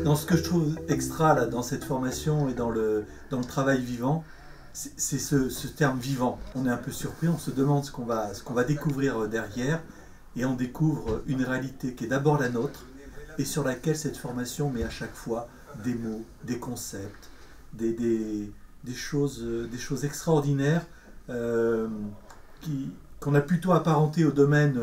Dans ce que je trouve extra là, dans cette formation et dans le travail vivant, c'est ce terme vivant. On est un peu surpris, on se demande ce qu'on va découvrir derrière, et on découvre une réalité qui est d'abord la nôtre, et sur laquelle cette formation met à chaque fois des mots, des concepts, des choses extraordinaires qu'on a plutôt apparenté au domaine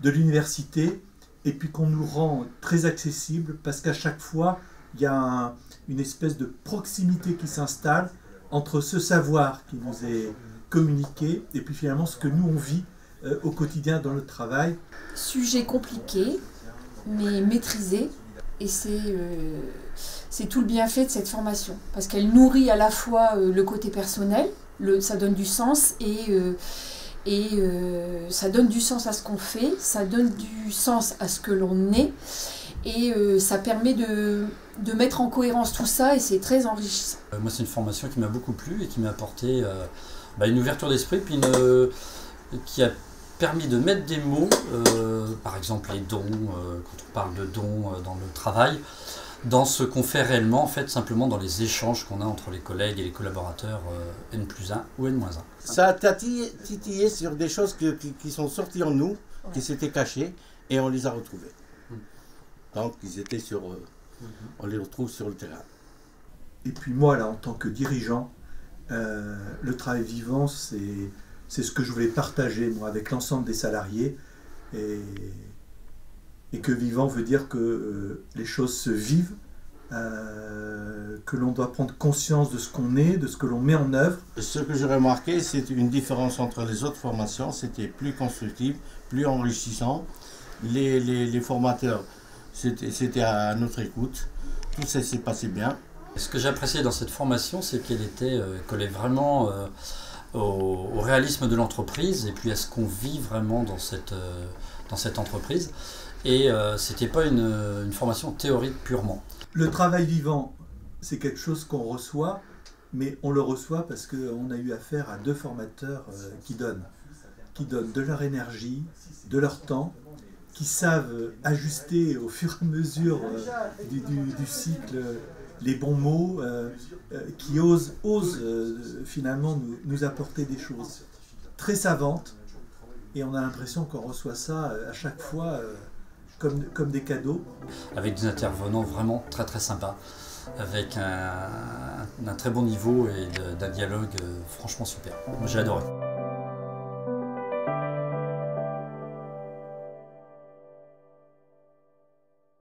de l'université, et puis qu'on nous rend très accessible, parce qu'à chaque fois, il y a une espèce de proximité qui s'installe entre ce savoir qui nous est communiqué, et puis finalement ce que nous on vit au quotidien dans notre travail. Sujet compliqué, mais maîtrisé, et c'est tout le bienfait de cette formation, parce qu'elle nourrit à la fois le côté personnel, ça donne du sens, et ça donne du sens à ce qu'on fait, ça donne du sens à ce que l'on est, et ça permet de mettre en cohérence tout ça, et c'est très enrichissant. Moi, c'est une formation qui m'a beaucoup plu et qui m'a apporté une ouverture d'esprit, puis qui a permis de mettre des mots, par exemple les dons, quand on parle de dons dans le travail, dans ce qu'on fait réellement, en fait, simplement dans les échanges qu'on a entre les collègues et les collaborateurs N+1 ou N-1. Ça a titillé sur des choses qui sont sorties en nous, qui s'étaient cachées, et on les a retrouvées. Donc, ils étaient on les retrouve sur le terrain. Et puis moi, là, en tant que dirigeant, le travail vivant, c'est ce que je voulais partager, moi, avec l'ensemble des salariés. Et que vivant veut dire que les choses se vivent, que l'on doit prendre conscience de ce qu'on est, de ce que l'on met en œuvre. Ce que j'ai remarqué, c'est une différence entre les autres formations. C'était plus constructif, plus enrichissant. Les formateurs, c'était à notre écoute. Tout ça s'est passé bien. Ce que j'ai apprécié dans cette formation, c'est qu'elle collait vraiment au réalisme de l'entreprise, et puis à ce qu'on vit vraiment dans cette entreprise. Et c'était pas une formation théorique purement. Le travail vivant, c'est quelque chose qu'on reçoit, mais on le reçoit parce qu'on a eu affaire à deux formateurs qui donnent de leur énergie, de leur temps, qui savent ajuster au fur et à mesure du cycle les bons mots, qui osent finalement nous apporter des choses très savantes, et on a l'impression qu'on reçoit ça à chaque fois comme des cadeaux. Avec des intervenants vraiment très très sympas, avec un très bon niveau et d'un dialogue franchement super. Moi j'ai adoré.